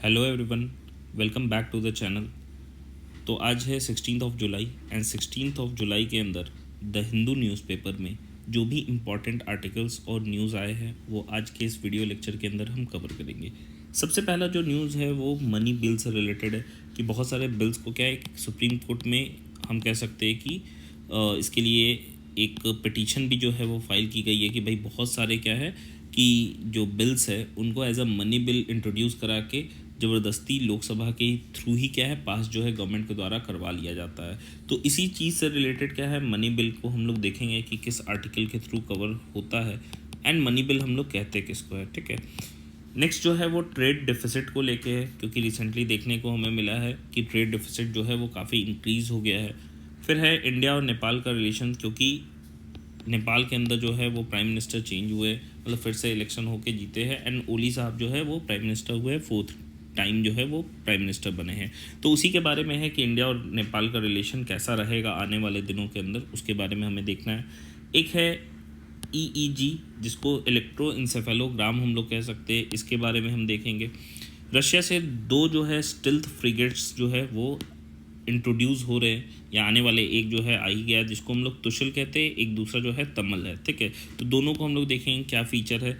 Hello everyone, welcome back to the channel. तो आज है 16th of July and 16th of July के अंदर द हिंदू न्यूज़पेपर में जो भी इम्पॉर्टेंट आर्टिकल्स और न्यूज़ आए हैं वो आज के इस वीडियो लेक्चर के अंदर हम कवर करेंगे। सबसे पहला जो न्यूज़ है वो मनी बिल से रिलेटेड है कि बहुत सारे बिल्स को क्या है सुप्रीम कोर्ट में हम कह सकते हैं कि इसके लिए एक पिटीशन भी जो है वो फाइल की गई है कि भाई बहुत सारे क्या है कि जो बिल्स है उनको as a money bill introduce करा के ज़बरदस्ती लोकसभा के थ्रू ही क्या है पास जो है गवर्नमेंट के द्वारा करवा लिया जाता है। तो इसी चीज़ से रिलेटेड क्या है मनी बिल को हम लोग देखेंगे कि किस आर्टिकल के थ्रू कवर होता है एंड मनी बिल हम लोग कहते हैं किसको है। ठीक है, नेक्स्ट जो है वो ट्रेड डिफिसिट को लेके है क्योंकि रिसेंटली देखने को हमें मिला है कि ट्रेड डिफिसिट जो है वो काफ़ी इंक्रीज़ हो गया है। फिर है इंडिया और नेपाल का रिलेशन, क्योंकि नेपाल के अंदर जो है वो प्राइम मिनिस्टर चेंज हुए, मतलब फिर से इलेक्शन होके जीते हैं एंड ओली साहब जो है वो प्राइम मिनिस्टर हुए, 4th टाइम जो है वो प्राइम मिनिस्टर बने हैं। तो उसी के बारे में है कि इंडिया और नेपाल का रिलेशन कैसा रहेगा आने वाले दिनों के अंदर, उसके बारे में हमें देखना है। एक है EEG जिसको इलेक्ट्रोइंसेफेलोग्राम हम लोग कह सकते हैं, इसके बारे में हम देखेंगे। रशिया से 2 जो है स्टिल्थ फ्रिगेट्स जो है वो इंट्रोड्यूस हो रहे हैं या आने वाले, एक जो है आई गया जिसको हम लोग तुशल कहते हैं, एक दूसरा जो है तमल है। ठीक है, तो दोनों को हम लोग देखेंगे क्या फ़ीचर है।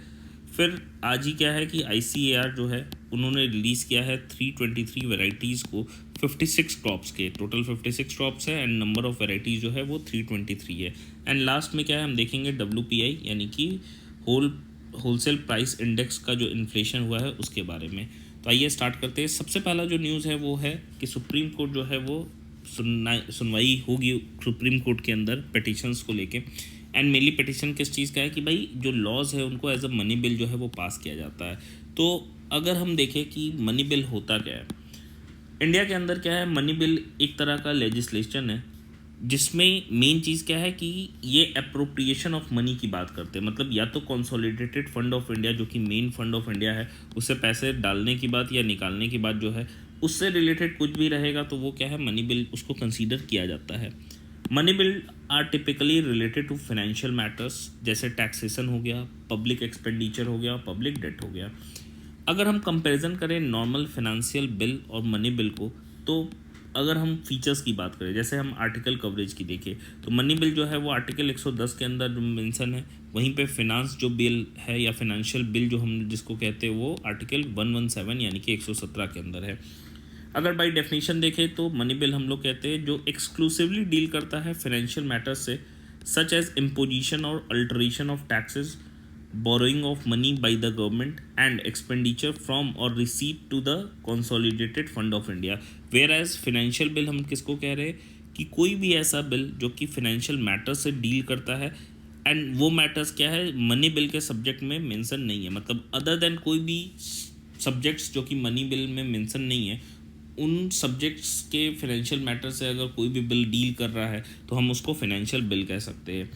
फिर आज ही क्या है कि ICAR जो है उन्होंने रिलीज़ किया है 323 वेराइटीज़ को 56 क्रॉप्स के, टोटल 56 क्रॉप्स है एंड नंबर ऑफ़ वेराइटीज़ जो है वो 323 है। एंड लास्ट में क्या है हम देखेंगे WPI यानी कि होलसेल प्राइस इंडेक्स का जो इन्फ्लेशन हुआ है उसके बारे में। तो आइए स्टार्ट करते हैं। सबसे पहला जो न्यूज़ है वो है कि सुप्रीम कोर्ट जो है वो सुनवाई होगी सुप्रीम कोर्ट के अंदर पिटिशंस को लेके। एंड मेनली पिटिशन किस चीज़ का है कि भाई जो लॉज है उनको एज अ मनी बिल जो है वो पास किया जाता है। तो अगर हम देखें कि मनी बिल होता क्या है, इंडिया के अंदर क्या है मनी बिल एक तरह का लेजिस्लेशन है जिसमें मेन चीज़ क्या है कि ये अप्रोप्रिएशन ऑफ मनी की बात करते हैं। मतलब या तो कंसोलिडेटेड फंड ऑफ इंडिया जो कि मेन फंड ऑफ इंडिया है उससे पैसे डालने की बात या निकालने की बात जो है उससे रिलेटेड कुछ भी रहेगा तो वो क्या है मनी बिल उसको कंसीडर किया जाता है। Money bill are typically related to financial matters जैसे टैक्सेशन हो गया, पब्लिक एक्सपेंडिचर हो गया, पब्लिक डेट हो गया। अगर हम कंपैरिजन करें नॉर्मल फाइनेंशियल बिल और मनी बिल को, तो अगर हम फीचर्स की बात करें जैसे हम आर्टिकल कवरेज की देखें तो मनी बिल जो है वो आर्टिकल 110 के अंदर मेंशन है। वहीं पे फिनांस जो बिल है या फाइनेंशियल बिल जो हम जिसको कहते हैं वो आर्टिकल 117 यानी कि 117 के अंदर है। अगर बाई डेफिनेशन देखें तो मनी बिल हम लोग कहते हैं जो एक्सक्लूसिवली डील करता है फाइनेंशियल मैटर्स से, सच एज इम्पोजिशन और alteration of taxes, borrowing of money by the government and expenditure from or receipt to the consolidated fund of India। whereas financial bill हम किसको कह रहे हैं कि कोई भी ऐसा बिल जो कि financial matters से डील करता है एंड वो मैटर्स क्या है मनी बिल के सब्जेक्ट में मेंशन नहीं है। मतलब अदर देन कोई भी सब्जेक्ट्स जो कि मनी बिल में मेंशन नहीं है उन सब्जेक्ट्स के फाइनेंशियल मैटर से अगर कोई भी बिल डील कर रहा है तो हम उसको फाइनेंशियल बिल कह सकते हैं।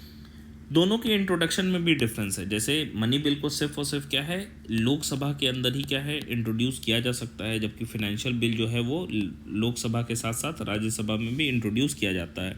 दोनों के इंट्रोडक्शन में भी डिफरेंस है। जैसे मनी बिल को सिर्फ और सिर्फ क्या है लोकसभा के अंदर ही क्या है इंट्रोड्यूस किया जा सकता है, जबकि फाइनेंशियल बिल जो है वो लोकसभा के साथ साथ राज्यसभा में भी इंट्रोड्यूस किया जाता है।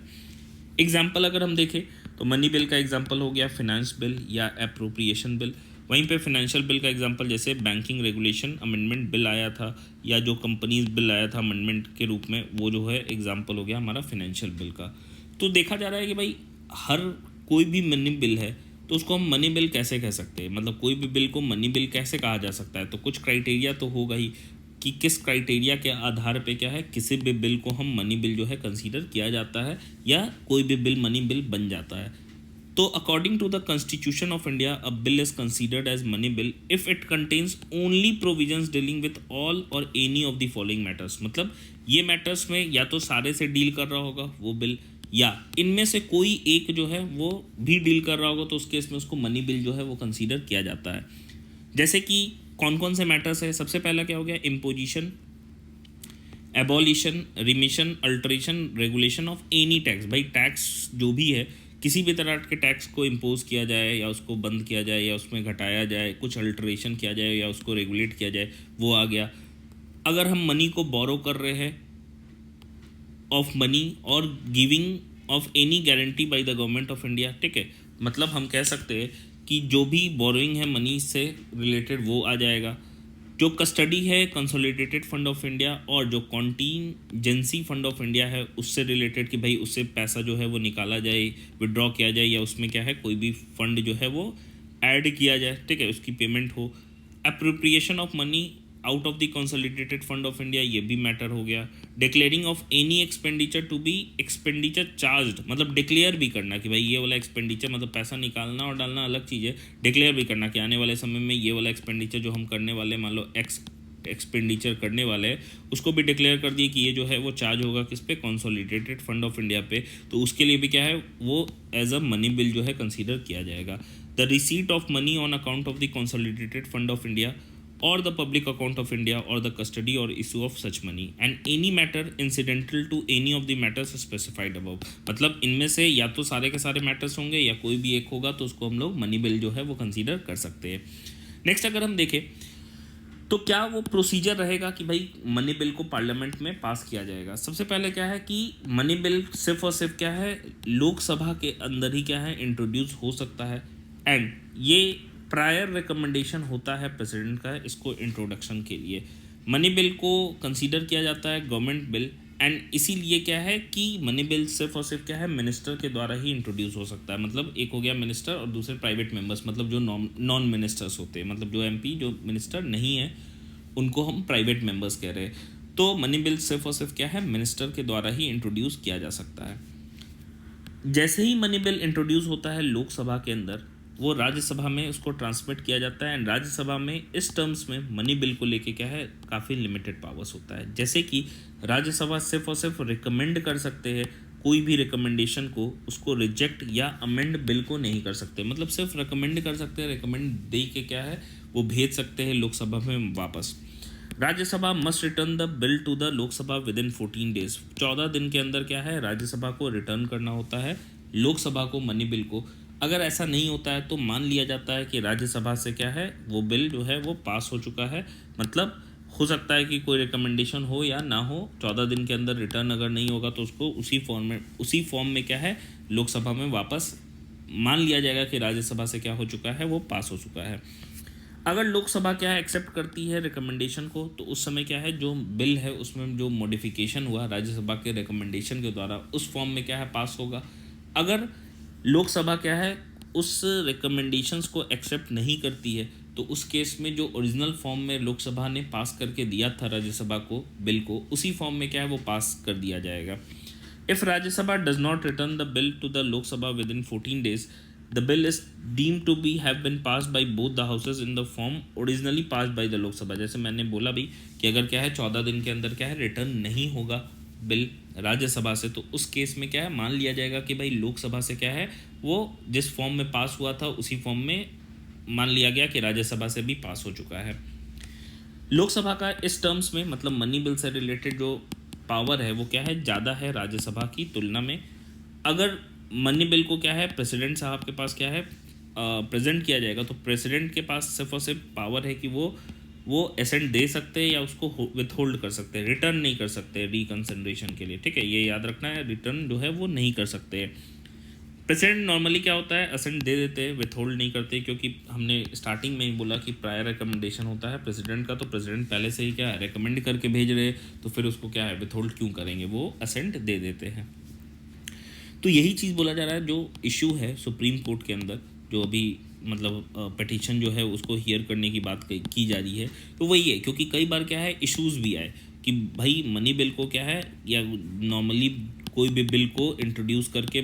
एग्जाम्पल अगर हम देखें तो मनी बिल का एग्जाम्पल हो गया फिनेंस बिल या अप्रोप्रिएशन बिल। वहीं पे फाइनेंशियल बिल का एग्जांपल जैसे बैंकिंग रेगुलेशन अमेंडमेंट बिल आया था या जो कंपनीज बिल आया था अमेंडमेंट के रूप में, वो जो है एग्जांपल हो गया हमारा फाइनेंशियल बिल का। तो देखा जा रहा है कि भाई हर कोई भी मनी बिल है तो उसको हम मनी बिल कैसे कह सकते हैं, मतलब कोई भी बिल को मनी बिल कैसे कहा जा सकता है। तो कुछ क्राइटेरिया तो होगा ही कि किस क्राइटेरिया के आधार पे क्या है किसी भी बिल को हम मनी बिल जो है कंसीडर किया जाता है या कोई भी बिल मनी बिल बन जाता है। तो according to the constitution of India a bill is considered as money bill if it contains only provisions dealing with all और any of the following matters. मतलब ये मैटर्स में या तो सारे से डील कर रहा होगा वो बिल या इनमें से कोई एक जो है वो भी डील कर रहा होगा तो उस केस में उसको मनी बिल जो है वो कंसीडर किया जाता है। जैसे कि कौन कौन से मैटर्स है, सबसे पहला क्या हो गया imposition, abolition, remission, alteration, regulation of any tax. भाई टैक्स जो भी है किसी भी तरह के टैक्स को इम्पोज किया जाए या उसको बंद किया जाए या उसमें घटाया जाए, कुछ अल्टरेशन किया जाए या उसको रेगुलेट किया जाए, वो आ गया। अगर हम मनी को बोरो कर रहे हैं ऑफ मनी और giving of any guarantee by the government of India, ठीक है, मतलब हम कह सकते हैं कि जो भी बोरोइंग है मनी से रिलेटेड वो आ जाएगा। जो कस्टडी है कंसोलिडेटेड फंड ऑफ इंडिया और जो कॉन्टीजेंसी फंड ऑफ इंडिया है उससे रिलेटेड कि भाई उससे पैसा जो है वो निकाला जाए, विड्रॉ किया जाए, या उसमें क्या है कोई भी फंड जो है वो ऐड किया जाए, ठीक है, उसकी पेमेंट हो। Appropriation of money out of the consolidated fund of India, ये भी मैटर हो गया। Declaring of any expenditure to be expenditure charged, मतलब डिक्लेयर भी करना कि भाई ये वाला एक्सपेंडिचर, मतलब पैसा निकालना और डालना अलग चीज़ है, डिक्लेयर भी करना कि आने वाले समय में ये वाला एक्सपेंडिचर जो हम करने वाले, मान लो एक्सपेंडिचर करने वाले हैं, उसको भी डिक्लेयर कर दिए कि ये जो है वो चार्ज होगा किस पे, कंसोलिडेटेड फंड ऑफ इंडिया पे। तो उसके लिए भी क्या है वो एज अ मनी बिल जो है कंसीडर किया जाएगा। The receipt of money on account of the consolidated fund of India or the public account of India or the custody or issue of such money and any matter incidental to any of the matters specified above, मतलब इनमें से या तो सारे के सारे matters होंगे या कोई भी एक होगा, तो उसको हम लोग मनी बिल जो है वो कंसीडर कर सकते हैं। नेक्स्ट अगर हम देखें तो क्या वो प्रोसीजर रहेगा कि भाई मनी बिल को पार्लियामेंट में पास किया जाएगा। सबसे पहले क्या है कि मनी बिल सिर्फ और सिर्फ क्या है लोकसभा के अंदर ही क्या है इंट्रोड्यूस हो सकता है, एंड ये प्रायर रिकमेंडेशन होता है प्रेसिडेंट का इसको इंट्रोडक्शन के लिए। मनी बिल को कंसीडर किया जाता है गवर्नमेंट बिल, एंड इसीलिए क्या है कि मनी बिल सिर्फ और सिर्फ क्या है मिनिस्टर के द्वारा ही इंट्रोड्यूस हो सकता है। मतलब एक हो गया मिनिस्टर और दूसरे प्राइवेट मेंबर्स, मतलब जो नॉन मिनिस्टर्स होते हैं, मतलब जो एमपी जो मिनिस्टर नहीं है उनको हम प्राइवेट मेंबर्स कह रहे हैं। तो मनी बिल सिर्फ और सिर्फ क्या है मिनिस्टर के द्वारा ही इंट्रोड्यूस किया जा सकता है। जैसे ही मनी बिल इंट्रोड्यूस होता है लोकसभा के अंदर, वो राज्यसभा में उसको ट्रांसमिट किया जाता है, एंड राज्यसभा में इस टर्म्स में मनी बिल को लेके क्या है काफ़ी लिमिटेड पावर्स होता है। जैसे कि राज्यसभा सिर्फ और सिर्फ रिकमेंड कर सकते हैं कोई भी रिकमेंडेशन को, उसको रिजेक्ट या अमेंड बिल को नहीं कर सकते, मतलब सिर्फ रिकमेंड कर सकते हैं, रिकमेंड दे के क्या है वो भेज सकते हैं लोकसभा में वापस। Rajya Sabha must return the bill to the Lok Sabha within 14 days, 14 दिन के अंदर क्या है राज्यसभा को रिटर्न करना होता है लोकसभा को मनी बिल को। अगर ऐसा नहीं होता है तो मान लिया जाता है कि राज्यसभा से क्या है वो बिल जो है वो पास हो चुका है, मतलब हो सकता है कि कोई रिकमेंडेशन हो या ना हो, 14 दिन के अंदर रिटर्न अगर नहीं होगा तो उसको उसी फॉर्म में क्या है लोकसभा में वापस मान लिया जाएगा कि राज्यसभा से क्या हो चुका है वो पास हो चुका है। अगर लोकसभा क्या है एक्सेप्ट करती है रिकमेंडेशन को, तो उस समय क्या है जो बिल है उसमें जो मॉडिफिकेशन हुआ राज्यसभा के रिकमेंडेशन के द्वारा उस फॉर्म में क्या है पास होगा। अगर लोकसभा क्या है उस रिकमेंडेशंस को एक्सेप्ट नहीं करती है तो उस केस में जो ओरिजिनल फॉर्म में लोकसभा ने पास करके दिया था राज्यसभा को बिल को, उसी फॉर्म में क्या है वो पास कर दिया जाएगा। If Rajya Sabha does not return the bill to the Lok Sabha within 14 days, the bill is deemed to be have been passed by both the houses in the form originally passed by the Lok Sabha. जैसे मैंने बोला भी कि अगर क्या है 14 दिन के अंदर क्या है रिटर्न नहीं होगा बिल राज्यसभा से, तो उस केस में क्या है मान लिया जाएगा कि भाई लोकसभा से क्या है वो जिस फॉर्म में पास हुआ था उसी फॉर्म में मान लिया गया कि राज्यसभा से भी पास हो चुका है। लोकसभा का इस टर्म्स में मतलब मनी बिल से रिलेटेड जो पावर है वो क्या है ज़्यादा है राज्यसभा की तुलना में। अगर मनी बिल को क्या है प्रेसिडेंट साहब के पास क्या है प्रेजेंट किया जाएगा, तो प्रेसिडेंट के पास सिर्फ और सिर्फ पावर है कि वो एसेंट दे सकते हैं या उसको विथ होल्ड कर सकते हैं, रिटर्न नहीं कर सकते रिकंसिडरेशन के लिए, ठीक है, ये याद रखना है, रिटर्न जो है वो नहीं कर सकते। प्रेसिडेंट नॉर्मली क्या होता है असेंट दे देते हैं, विथ होल्ड नहीं करते, क्योंकि हमने स्टार्टिंग में ही बोला कि प्रायर रिकमेंडेशन होता है प्रेसिडेंट का, तो प्रेसिडेंट पहले से ही क्या है रिकमेंड करके भेज रहे, तो फिर उसको क्या है विथ होल्ड क्यों करेंगे, वो असेंट दे देते हैं। तो यही चीज़ बोला जा रहा है, जो इशू है सुप्रीम कोर्ट के अंदर जो अभी मतलब पिटीशन जो है उसको हियर करने की बात की जा रही है, तो वही है, क्योंकि कई बार क्या है इश्यूज़ भी आए कि भाई मनी बिल को क्या है या नॉर्मली कोई भी बिल को इंट्रोड्यूस करके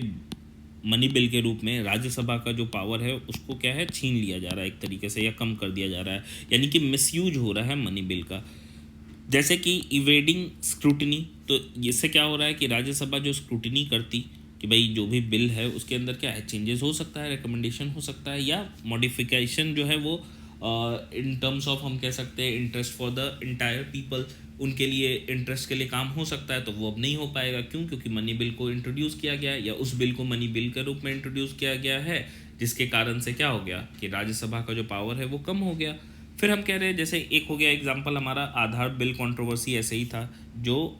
मनी बिल के रूप में राज्यसभा का जो पावर है उसको क्या है छीन लिया जा रहा है एक तरीके से, या कम कर दिया जा रहा है, यानी कि मिसयूज हो रहा है मनी बिल का। जैसे कि इवेडिंग स्क्रूटनी, तो इससे क्या हो रहा है कि राज्यसभा जो स्क्रूटनी करती कि भाई जो भी बिल है उसके अंदर क्या है चेंजेस हो सकता है, रिकमेंडेशन हो सकता है, या मॉडिफिकेशन जो है वो इन टर्म्स ऑफ हम कह सकते हैं interest for the entire people, उनके लिए इंटरेस्ट के लिए काम हो सकता है, तो वो अब नहीं हो पाएगा। क्यों? क्योंकि मनी बिल को इंट्रोड्यूस किया गया है या उस बिल को मनी बिल के रूप में इंट्रोड्यूस किया गया है, जिसके कारण से क्या हो गया कि राज्यसभा का जो पावर है वो कम हो गया। फिर हम कह रहे हैं जैसे एक हो गया एग्जाम्पल हमारा आधार बिल कंट्रोवर्सी, ऐसे ही था, जो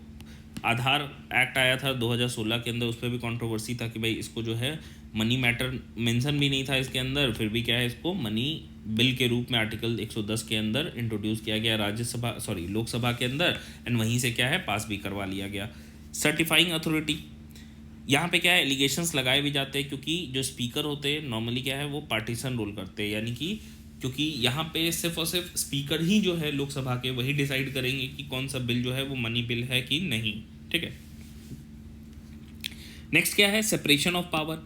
आधार एक्ट आया था 2016 के अंदर, उस पर भी कंट्रोवर्सी था कि भाई इसको जो है मनी मैटर मेंशन भी नहीं था इसके अंदर, फिर भी क्या है इसको मनी बिल के रूप में आर्टिकल 110 के अंदर इंट्रोड्यूस किया गया लोकसभा के अंदर, एंड वहीं से क्या है पास भी करवा लिया गया। सर्टिफाइंग अथॉरिटी, यहाँ पे क्या है एलिगेशंस लगाए भी जाते हैं, क्योंकि जो स्पीकर होते हैं नॉर्मली क्या है वो पार्टीशन रोल करते हैं, यानी कि क्योंकि यहाँ पे सिर्फ और सिर्फ स्पीकर ही जो है लोकसभा के वही डिसाइड करेंगे कि कौन सा बिल जो है वो मनी बिल है कि नहीं, ठीक है। नेक्स्ट क्या है सेपरेशन ऑफ पावर।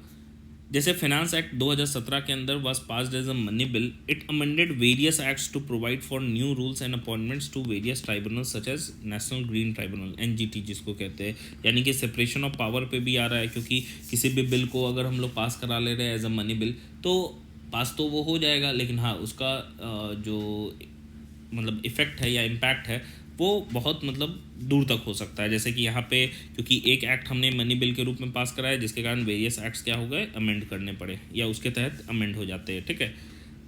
जैसे फाइनेंस एक्ट 2017 के अंदर was passed as a money bill, it amended various acts to provide for new rules and appointments to various tribunals such as national green tribunal NGT जिसको कहते हैं, यानी कि separation of power पे भी आ रहा है, क्योंकि किसी भी बिल को अगर हम लोग पास करा ले रहे हैं एज अ मनी बिल तो पास तो वो हो जाएगा, लेकिन हाँ उसका जो मतलब इफेक्ट है या इम्पैक्ट है वो बहुत मतलब दूर तक हो सकता है। जैसे कि यहाँ पे क्योंकि एक एक्ट हमने मनी बिल के रूप में पास कराया जिसके कारण वेरियस एक्ट्स क्या हो गए अमेंड करने पड़े या उसके तहत अमेंड हो जाते हैं, ठीक है।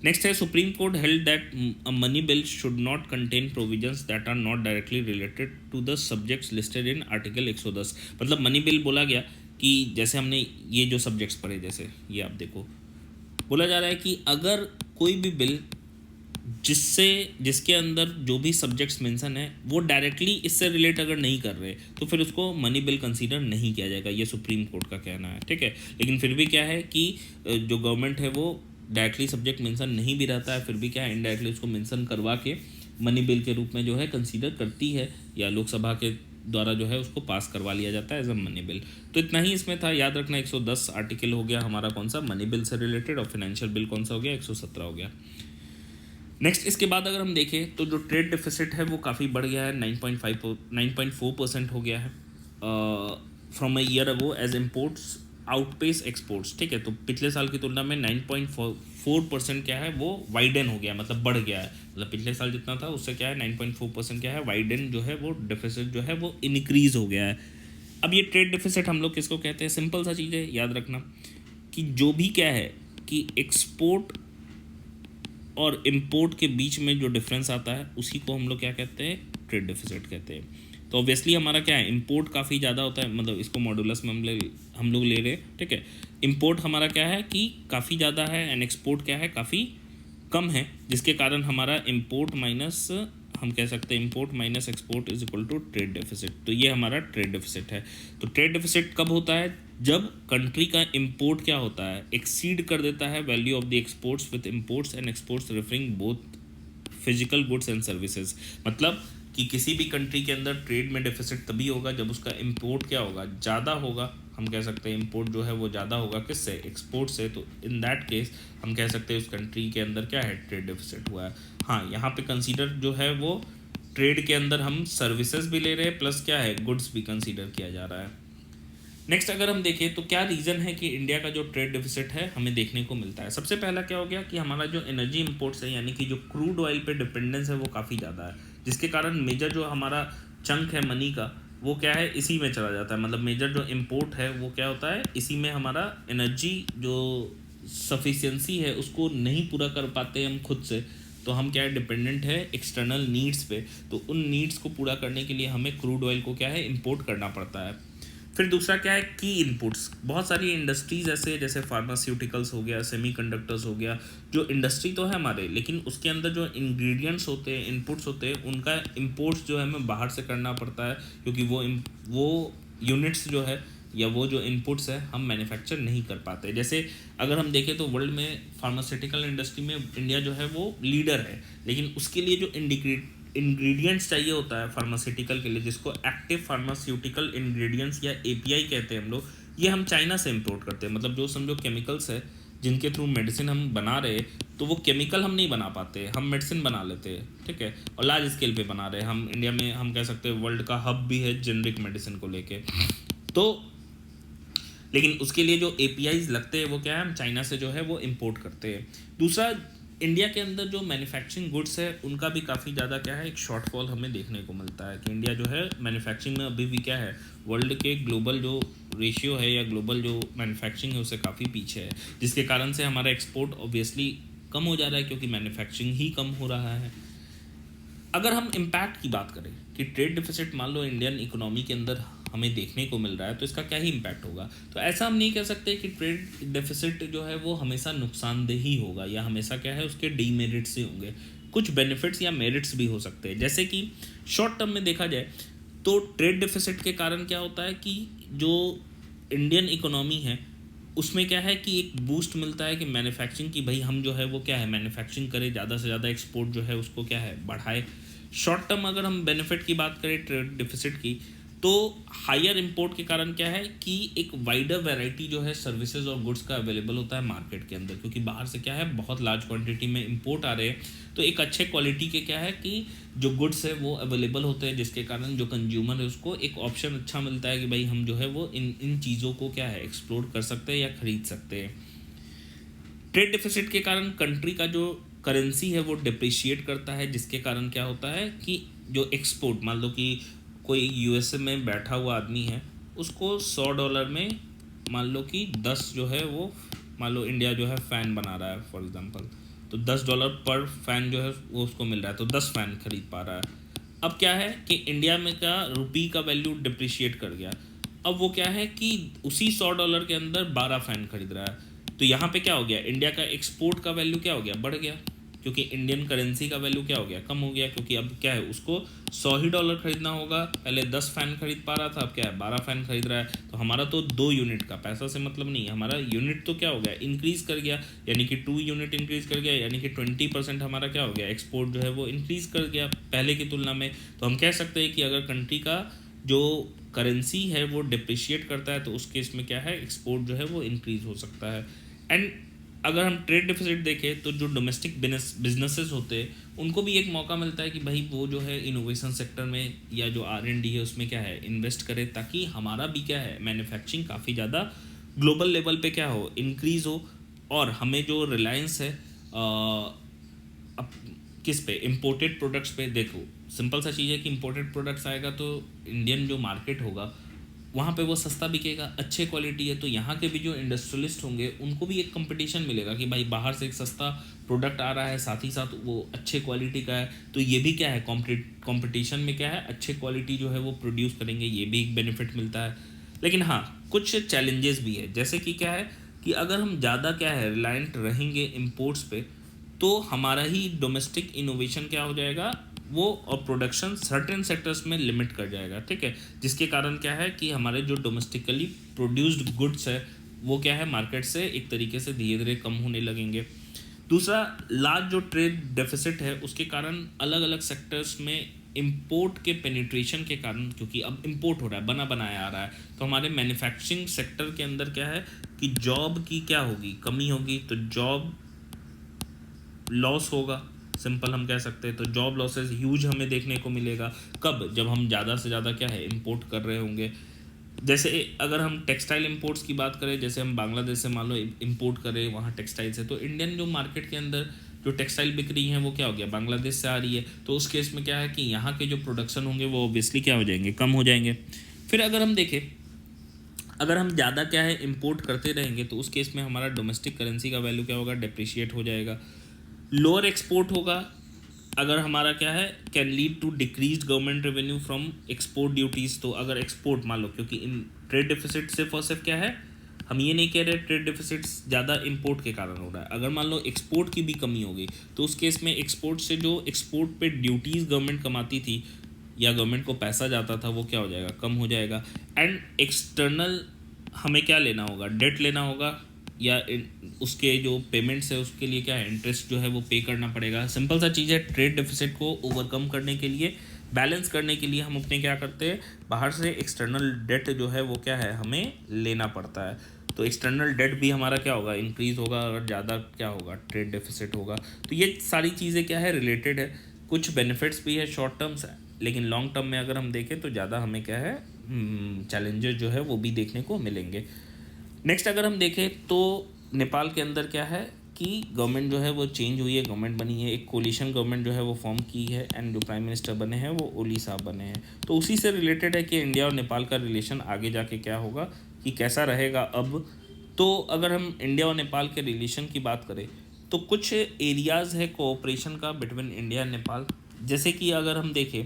नेक्स्ट है supreme court held that a money bill should not contain provisions that are not directly related to the subjects listed in article 110। मतलब मनी बिल बोला गया कि जैसे हमने ये जो सब्जेक्ट्स पढ़े, जैसे ये आप देखो बोला जा रहा है कि अगर कोई भी बिल जिसके अंदर जो भी सब्जेक्ट्स मेंशन है वो डायरेक्टली इससे रिलेट अगर नहीं कर रहे तो फिर उसको मनी बिल कंसीडर नहीं किया जाएगा, ये सुप्रीम कोर्ट का कहना है, ठीक है। लेकिन फिर भी क्या है कि जो गवर्नमेंट है वो डायरेक्टली सब्जेक्ट मेंशन नहीं भी रहता है, फिर भी क्या है इनडायरेक्टली उसको मेंशन करवा के मनी बिल के रूप में जो है कंसीडर करती है, या लोकसभा के द्वारा जो है उसको पास करवा लिया जाता है एज अ मनी बिल। तो इतना ही इसमें था, याद रखना 110 आर्टिकल हो गया हमारा कौन सा मनी बिल से रिलेटेड, और फाइनेंशियल बिल कौन सा हो गया 117 हो गया। नेक्स्ट इसके बाद अगर हम देखें तो जो ट्रेड डिफिसिट है वो काफ़ी बढ़ गया है, 9.4% हो गया है from a year ago as imports outpace exports, ठीक है। तो पिछले साल की तुलना में 9.4% क्या है वो वाइडन हो गया, मतलब बढ़ गया है, मतलब पिछले साल जितना था उससे क्या है 9.4% क्या है वाइडन जो है वो डिफिसिट जो है वो इनक्रीज़ हो गया है। अब ये ट्रेड डिफिसिट हम लोग किसको कहते हैं, सिंपल सा चीज़ है, याद रखना कि जो भी क्या है कि एक्सपोर्ट और इंपोर्ट के बीच में जो डिफरेंस आता है उसी को हम लोग क्या कहते हैं ट्रेड डिफिसिट कहते हैं। तो ऑब्वियसली हमारा क्या है इंपोर्ट काफ़ी ज़्यादा होता है, मतलब इसको मॉडुलस में हम लोग ले रहे हैं, ठीक है। इंपोर्ट हमारा क्या है कि काफ़ी ज़्यादा है एंड एक्सपोर्ट क्या है काफ़ी कम है, जिसके कारण हमारा इंपोर्ट माइनस हम कह सकते हैं import minus export is equal to trade deficit. तो ये हमारा ट्रेड डेफिसिट है। तो ट्रेड डेफिसिट कब होता है, जब कंट्री का इंपोर्ट क्या होता है एक्सीड कर देता है value of the exports with imports and exports referring both physical goods and services. मतलब कि किसी भी कंट्री के अंदर ट्रेड में डेफिसिट तभी होगा जब उसका इंपोर्ट क्या होगा ज़्यादा होगा, हम कह सकते हैं इंपोर्ट जो है वो ज़्यादा होगा किससे एक्सपोर्ट से। तो इन दैट केस हम कह सकते हैं उस कंट्री के अंदर क्या है ट्रेड डेफिसिट हुआ है। हाँ यहाँ पे कंसीडर जो है वो ट्रेड के अंदर हम सर्विसेज भी ले रहे हैं प्लस क्या है गुड्स भी कंसीडर किया जा रहा है। नेक्स्ट अगर हम देखें तो क्या रीज़न है कि इंडिया का जो ट्रेड डेफिसिट है हमें देखने को मिलता है। सबसे पहला क्या हो गया कि हमारा जो एनर्जी इंपोर्ट्स है यानी कि जो क्रूड ऑयल पे डिपेंडेंस है वो काफ़ी ज़्यादा है, जिसके कारण मेजर जो हमारा चंक है मनी का वो क्या है इसी में चला जाता है। मतलब मेजर जो इंपोर्ट है वो क्या होता है इसी में हमारा एनर्जी जो सफिशिएंसी है उसको नहीं पूरा कर पाते हम खुद से, तो हम क्या है डिपेंडेंट है एक्सटर्नल नीड्स पे। तो उन नीड्स को पूरा करने के लिए हमें क्रूड ऑयल को क्या है इंपोर्ट करना पड़ता है। फिर दूसरा क्या है की इनपुट्स, बहुत सारी इंडस्ट्रीज़ ऐसे जैसे फार्मास्यूटिकल्स हो गया, सेमीकंडक्टर्स हो गया, जो इंडस्ट्री तो है हमारे लेकिन उसके अंदर जो इंग्रेडिएंट्स होते हैं इनपुट्स होते हैं उनका इंपोर्ट्स जो है हमें बाहर से करना पड़ता है, क्योंकि वो यूनिट्स जो है या वो जो इनपुट्स है हम मैन्युफैक्चर नहीं कर पाते। जैसे अगर हम देखें तो वर्ल्ड में फार्मास्यूटिकल इंडस्ट्री में इंडिया जो है वो लीडर है, लेकिन उसके लिए जो इंग्रेडिएंट्स चाहिए होता है फार्मास्यूटिकल के लिए, जिसको एक्टिव फार्मास्यूटिकल इंग्रेडिएंट्स या एपीआई कहते हैं हम लोग, ये हम चाइना से इंपोर्ट करते हैं। मतलब जो समझो केमिकल्स है जिनके थ्रू मेडिसिन हम बना रहे तो वो केमिकल हम नहीं बना पाते, हम मेडिसिन बना लेते हैं, ठीक है, और लार्ज स्केल पे बना रहे हैं। हम इंडिया में हम कह सकते हैं वर्ल्ड का हब भी है जेनरिक मेडिसिन को लेके। तो लेकिन उसके लिए जो एपीआईज लगते हैं वो क्या है हम चाइना से जो है वो इंपोर्ट करते हैं। दूसरा इंडिया के अंदर जो मैन्युफैक्चरिंग गुड्स है उनका भी काफ़ी ज़्यादा क्या है एक शॉर्टफॉल हमें देखने को मिलता है कि इंडिया जो है मैन्युफैक्चरिंग में अभी भी क्या है वर्ल्ड के ग्लोबल जो रेशियो है या ग्लोबल जो मैन्युफैक्चरिंग है उससे काफ़ी पीछे है, जिसके कारण से हमारा एक्सपोर्ट ऑब्वियसली कम हो जा रहा है क्योंकि मैन्युफैक्चरिंग ही कम हो रहा है। अगर हम इम्पैक्ट की बात करें कि ट्रेड डिफिसिट मान लो इंडियन इकोनॉमी के अंदर हमें देखने को मिल रहा है, तो इसका क्या ही इम्पैक्ट होगा। तो ऐसा हम नहीं कह सकते कि ट्रेड डेफिसिट जो है वो हमेशा नुकसानदेह ही होगा या हमेशा क्या है उसके डीमेरिट्स ही होंगे। कुछ बेनिफिट्स या मेरिट्स भी हो सकते हैं। जैसे कि शॉर्ट टर्म में देखा जाए तो ट्रेड डेफिसिट के कारण क्या होता है कि जो इंडियन इकोनॉमी है उसमें क्या है कि एक बूस्ट मिलता है कि मैन्युफैक्चरिंग की, भाई हम जो है वो क्या है मैन्युफैक्चरिंग करें, ज़्यादा से ज़्यादा एक्सपोर्ट जो है उसको क्या है बढ़ाए। शॉर्ट टर्म अगर हम बेनिफिट की बात करें ट्रेड डिफिसिट की, तो हायर इंपोर्ट के कारण क्या है कि एक वाइडर वैरायटी जो है सर्विसेज और गुड्स का अवेलेबल होता है मार्केट के अंदर, क्योंकि बाहर से क्या है बहुत लार्ज क्वांटिटी में इंपोर्ट आ रहे हैं, तो एक अच्छे क्वालिटी के क्या है कि जो गुड्स है वो अवेलेबल होते हैं, जिसके कारण जो कंज्यूमर है उसको एक ऑप्शन अच्छा मिलता है कि भाई हम जो है वो इन चीज़ों को क्या है एक्सप्लोर कर सकते हैं या खरीद सकते हैं। ट्रेड डिफिसिट के कारण कंट्री का जो करेंसी है वो डिप्रिशिएट करता है, जिसके कारण क्या होता है कि जो एक्सपोर्ट, मान लो कि कोई यूएसए में बैठा हुआ आदमी है, उसको $100 में मान लो कि 10 जो है वो, मान लो इंडिया जो है फ़ैन बना रहा है फॉर एग्जांपल, तो $10 पर फ़ैन जो है वो उसको मिल रहा है, तो 10 फ़ैन खरीद पा रहा है। अब क्या है कि इंडिया में का रुपी का वैल्यू डिप्रिशिएट कर गया, अब वो क्या है कि उसी $100 के अंदर 12 फ़ैन खरीद रहा है। तो यहाँ पे क्या हो गया, इंडिया का एक्सपोर्ट का वैल्यू क्या हो गया, बढ़ गया, क्योंकि इंडियन करेंसी का वैल्यू क्या हो गया, कम हो गया, क्योंकि अब क्या है उसको $100 खरीदना होगा, पहले 10 फ़ैन खरीद पा रहा था, अब क्या है 12 फ़ैन खरीद रहा है। तो हमारा तो 2 यूनिट का पैसा से मतलब नहीं, हमारा यूनिट तो क्या हो गया इंक्रीज़ कर गया, यानी कि 2 यूनिट इंक्रीज़ कर गया, यानी कि 20% हमारा क्या हो गया एक्सपोर्ट जो है वो इंक्रीज़ कर गया पहले की तुलना में। तो हम कह सकते हैं कि अगर कंट्री का जो करेंसी है वो डिप्रिशिएट करता है तो उस केस में क्या है एक्सपोर्ट जो है वो इंक्रीज़ हो सकता है। एंड अगर हम ट्रेड डिफिसिट देखें तो जो डोमेस्टिक बिजनेसेस होते हैं उनको भी एक मौका मिलता है कि भाई वो जो है इनोवेशन सेक्टर में या जो R&D है उसमें क्या है इन्वेस्ट करे, ताकि हमारा भी क्या है मैन्युफैक्चरिंग काफ़ी ज़्यादा ग्लोबल लेवल पे क्या हो इंक्रीज़ हो, और हमें जो रिलायंस है अब किस पे, इम्पोर्टेड प्रोडक्ट्स पे। देखो सिंपल सा चीज़ है कि इम्पोर्टेड प्रोडक्ट्स आएगा तो इंडियन जो मार्केट होगा वहाँ पे वो सस्ता बिकेगा, अच्छे क्वालिटी है, तो यहाँ के भी जो इंडस्ट्रियलिस्ट होंगे उनको भी एक कंपटीशन मिलेगा कि भाई बाहर से एक सस्ता प्रोडक्ट आ रहा है, साथ ही साथ वो अच्छे क्वालिटी का है, तो ये भी क्या है कंपटीशन में क्या है अच्छे क्वालिटी जो है वो प्रोड्यूस करेंगे, ये भी एक बेनिफिट मिलता है। लेकिन हाँ कुछ चैलेंजेस भी है, जैसे कि क्या है कि अगर हम ज़्यादा क्या है रिलायंट रहेंगे इम्पोर्ट्स पे, तो हमारा ही डोमेस्टिक इनोवेशन क्या हो जाएगा वो, और प्रोडक्शन सर्टेन सेक्टर्स में लिमिट कर जाएगा, ठीक है, जिसके कारण क्या है कि हमारे जो डोमेस्टिकली प्रोड्यूस्ड गुड्स है वो क्या है मार्केट से एक तरीके से धीरे धीरे कम होने लगेंगे। दूसरा, लार्ज जो ट्रेड डेफिसिट है उसके कारण अलग अलग सेक्टर्स में इंपोर्ट के पेनिट्रेशन के कारण, क्योंकि अब इंपोर्ट हो रहा है, बना बनाया आ रहा है, तो हमारे मैन्युफैक्चरिंग सेक्टर के अंदर क्या है कि जॉब की क्या होगी, कमी होगी, तो जॉब लॉस होगा, सिंपल हम कह सकते हैं। तो जॉब लॉसेस ह्यूज हमें देखने को मिलेगा, कब, जब हम ज़्यादा से ज़्यादा क्या है इंपोर्ट कर रहे होंगे। जैसे अगर हम टेक्सटाइल इंपोर्ट्स की बात करें, जैसे हम बांग्लादेश से मान लो इंपोर्ट करें वहाँ टेक्सटाइल से, तो इंडियन जो मार्केट के अंदर जो टेक्सटाइल बिक रही हैं वो क्या हो गया बांग्लादेश से आ रही है, तो उस केस में क्या है कि यहाँ के जो प्रोडक्शन होंगे वो ऑब्वियसली क्या हो जाएंगे, कम हो जाएंगे। फिर अगर हम देखें, अगर हम ज़्यादा क्या है इंपोर्ट करते रहेंगे तो उस केस में हमारा डोमेस्टिक करेंसी का वैल्यू क्या होगा, डिप्रिशिएट हो जाएगा। लोअर एक्सपोर्ट होगा अगर हमारा क्या है can lead to decrease government revenue from export duties. तो अगर एक्सपोर्ट मान लो, क्योंकि इन ट्रेड डिफिसिट सिर्फ और सिर्फ क्या है, हम ये नहीं कह रहे ट्रेड डिफिसिट ज़्यादा इंपोर्ट के कारण हो रहा है, अगर मान लो एक्सपोर्ट की भी कमी होगी तो उस केस में एक्सपोर्ट से जो एक्सपोर्ट पे ड्यूटीज़ गवर्नमेंट कमाती थी या गवर्नमेंट को पैसा जाता था वो क्या हो जाएगा, कम हो जाएगा। एंड एक्सटर्नल हमें क्या लेना होगा, डेट लेना होगा, या उसके जो पेमेंट्स है उसके लिए क्या है इंटरेस्ट जो है वो पे करना पड़ेगा। सिंपल सा चीज़ है, ट्रेड डेफिसिट को ओवरकम करने के लिए, बैलेंस करने के लिए हम अपने क्या करते हैं, बाहर से एक्सटर्नल डेट जो है वो क्या है हमें लेना पड़ता है। तो एक्सटर्नल डेट भी हमारा क्या होगा, इंक्रीज़ होगा अगर ज़्यादा क्या होगा ट्रेड डेफिसिट होगा। तो ये सारी चीज़ें क्या है रिलेटेड है, कुछ बेनिफिट्स भी है शॉर्ट टर्म्स, लेकिन लॉन्ग टर्म में अगर हम देखें तो ज़्यादा हमें क्या है चैलेंजेस जो है वो भी देखने को मिलेंगे। नेक्स्ट अगर हम देखें तो नेपाल के अंदर क्या है कि गवर्नमेंट जो है वो चेंज हुई है, गवर्नमेंट बनी है, एक कोलिशन गवर्नमेंट जो है वो फॉर्म की है, एंड जो प्राइम मिनिस्टर बने हैं वो ओली साहब बने हैं। तो उसी से रिलेटेड है कि इंडिया और नेपाल का रिलेशन आगे जाके क्या होगा, कि कैसा रहेगा अब। तो अगर हम इंडिया और नेपाल के रिलेशन की बात करें तो कुछ एरियाज़ है कोऑपरेशन का बिटवीन इंडिया एंड नेपाल। जैसे कि अगर हम देखें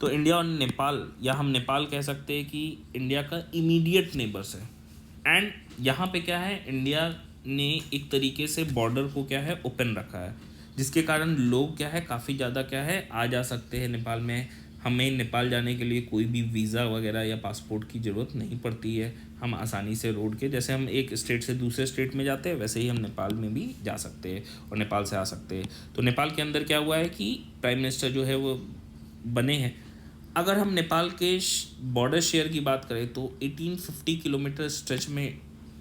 तो इंडिया और नेपाल, या हम नेपाल कह सकते हैं कि इंडिया का इमीडिएट नेबर्स है। एंड यहाँ पे क्या है, इंडिया ने एक तरीके से बॉर्डर को क्या है ओपन रखा है, जिसके कारण लोग क्या है काफ़ी ज़्यादा क्या है आ जा सकते हैं नेपाल में। हमें नेपाल जाने के लिए कोई भी वीज़ा वगैरह या पासपोर्ट की ज़रूरत नहीं पड़ती है। हम आसानी से रोड के, जैसे हम एक स्टेट से दूसरे स्टेट में जाते हैं, वैसे ही हम नेपाल में भी जा सकते हैं और नेपाल से आ सकते हैं। तो नेपाल के अंदर क्या हुआ है कि प्राइम मिनिस्टर जो है वो बने हैं। अगर हम नेपाल के बॉर्डर शेयर की बात करें तो 1850 किलोमीटर स्ट्रेच में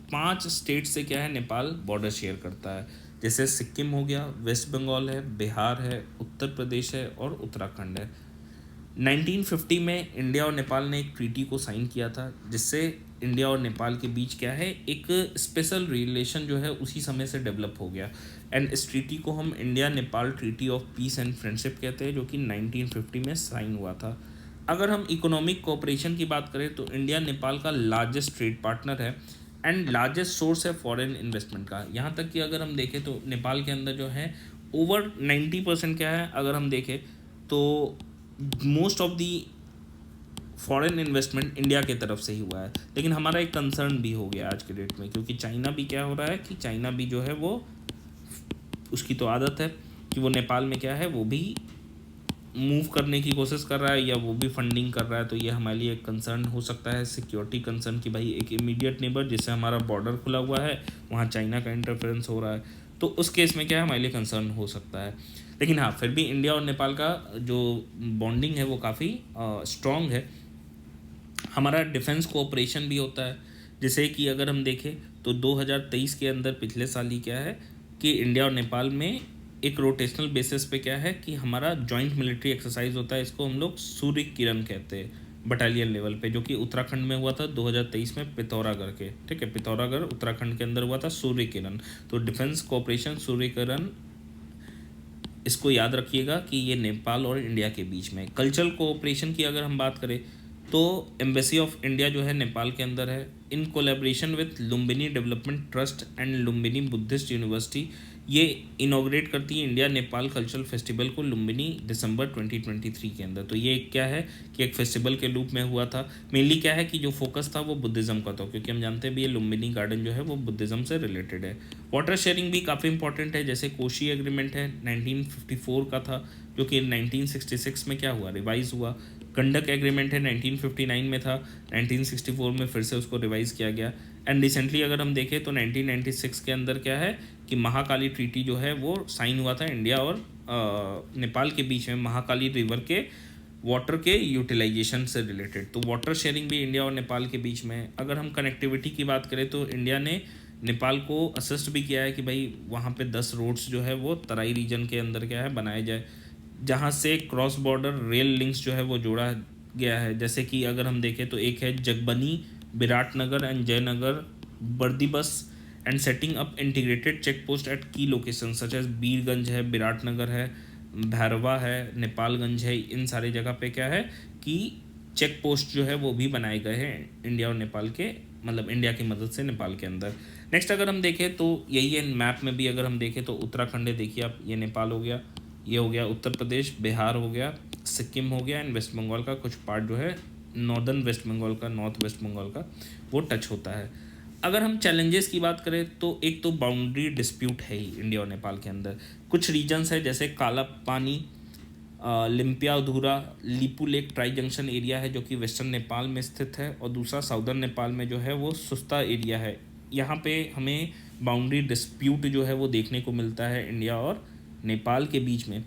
5 स्टेट से क्या है नेपाल बॉर्डर शेयर करता है। जैसे सिक्किम हो गया, वेस्ट बंगाल है, बिहार है, उत्तर प्रदेश है और उत्तराखंड है। 1950 में इंडिया और नेपाल ने एक ट्रीटी को साइन किया था, जिससे इंडिया और नेपाल के बीच क्या है एक स्पेशल रिलेशन जो है उसी समय से डेवलप हो गया। एंड इस ट्रीटी को हम India Nepal treaty of peace and friendship कहते हैं, जो कि 1950 में साइन हुआ था। अगर हम इकोनॉमिक कोऑपरेशन की बात करें तो इंडिया नेपाल का लार्जेस्ट ट्रेड पार्टनर है एंड लार्जेस्ट सोर्स है फॉरेन इन्वेस्टमेंट का। यहाँ तक कि अगर हम देखें तो नेपाल के अंदर जो है ओवर 90% क्या है, अगर हम देखें तो most of the foreign investment India की तरफ से ही हुआ है। लेकिन हमारा एक कंसर्न भी हो गया आज के डेट में, क्योंकि चाइना भी क्या हो रहा है कि चाइना भी जो है वो, उसकी तो आदत है कि वो नेपाल में क्या है वो भी मूव करने की कोशिश कर रहा है या वो भी फंडिंग कर रहा है। तो ये हमारे लिए एक कंसर्न हो सकता है, सिक्योरिटी कंसर्न, कि भाई एक इमीडिएट नेबर जिससे हमारा बॉर्डर खुला हुआ है, वहाँ चाइना का इंटरफेरेंस हो रहा है। तो उस केस में क्या है हमारे लिए कंसर्न हो सकता है। लेकिन हाँ, फिर भी इंडिया और नेपाल का जो बॉन्डिंग है वो काफ़ी स्ट्रॉन्ग है। हमारा डिफेंस कोऑपरेशन भी होता है। जैसे कि अगर हम देखें तो 2023 के अंदर पिछले साल ही क्या है कि इंडिया और नेपाल में एक रोटेशनल बेसिस पे क्या है कि हमारा जॉइंट मिलिट्री एक्सरसाइज होता है। इसको हम लोग सूर्य किरण कहते हैं बटालियन लेवल पे, जो कि उत्तराखंड में हुआ था 2023 में पिथौरागढ़ के, ठीक है, पिथौरागढ़ उत्तराखंड के अंदर हुआ था सूर्य किरण। तो डिफेंस कोऑपरेशन सूर्य किरण, इसको याद रखिएगा कि ये नेपाल और इंडिया के बीच में। कल्चरल कोऑपरेशन की अगर हम बात करें तो एम्बेसी ऑफ इंडिया जो है नेपाल के अंदर है, in collaboration with Lumbini development trust and Lumbini Buddhist university. ये इनॉग्रेट करती है इंडिया नेपाल कल्चरल फेस्टिवल को लुम्बिनी दिसंबर 2023 के अंदर। तो ये क्या है कि एक फेस्टिवल के रूप में हुआ था। मेनली क्या है कि जो फोकस था वो बुद्धिज़्म का था, क्योंकि हम जानते हैं भी ये लुम्बिनी गार्डन जो है वो बुद्धिज़्म से रिलेटेड है। वाटर शेयरिंग भी काफ़ी इंपॉर्टेंट है। जैसे कोशी एग्रीमेंट है 1954 का था, जो कि 1966 में क्या हुआ, रिवाइज हुआ। गंडक एग्रीमेंट है 1959 में था, 1964 में फिर से उसको रिवाइज़ किया गया। एंड रिसेंटली अगर हम देखें तो 1996 के अंदर क्या है कि महाकाली ट्रीटी जो है वो साइन हुआ था इंडिया और नेपाल के बीच में, महाकाली रिवर के वाटर के यूटिलाइजेशन से रिलेटेड। तो वाटर शेयरिंग भी इंडिया और नेपाल के बीच में। अगर हम कनेक्टिविटी की बात करें तो इंडिया ने नेपाल को असिस्ट भी किया है कि भाई वहाँ पे 10 रोड्स जो है वो तराई रीजन के अंदर क्या है बनाए जाए, जहाँ से क्रॉस बॉर्डर रेल लिंक्स जो है वो जोड़ा गया है। जैसे कि अगर हम देखें तो एक है Jogbani, Biratnagar and Jaynagar, Bardibas and setting up integrated check post at की लोकेशन सच एज बीरगंज है, विराटनगर है, भैरवा है, नेपालगंज है। इन सारे जगह पे क्या है कि चेक पोस्ट जो है वो भी बनाए गए हैं इंडिया और नेपाल के, मतलब इंडिया की मदद से नेपाल के अंदर। नेक्स्ट अगर हम देखें तो यही है, मैप में भी अगर हम देखें तो उत्तराखंड है, देखिए आप, ये नेपाल हो गया, ये हो गया उत्तर प्रदेश, बिहार हो गया, सिक्किम हो गया एंड वेस्ट बंगाल का कुछ पार्ट जो है नॉर्दर्न वेस्ट बंगाल का, नॉर्थ वेस्ट बंगाल का वो टच होता है। अगर हम चैलेंजेस की बात करें तो एक तो बाउंड्री डिस्प्यूट है ही इंडिया और नेपाल के अंदर। कुछ रीजन्स है जैसे काला पानी, लिम्पिया अधूरा, Lipu lake tri junction area है जो कि वेस्टर्न नेपाल में स्थित है, और दूसरा साउदर्न नेपाल में जो है वो सुस्ता एरिया है। यहाँ पे हमें बाउंड्री डिस्प्यूट जो है वो देखने को मिलता है इंडिया और नेपाल के बीच में।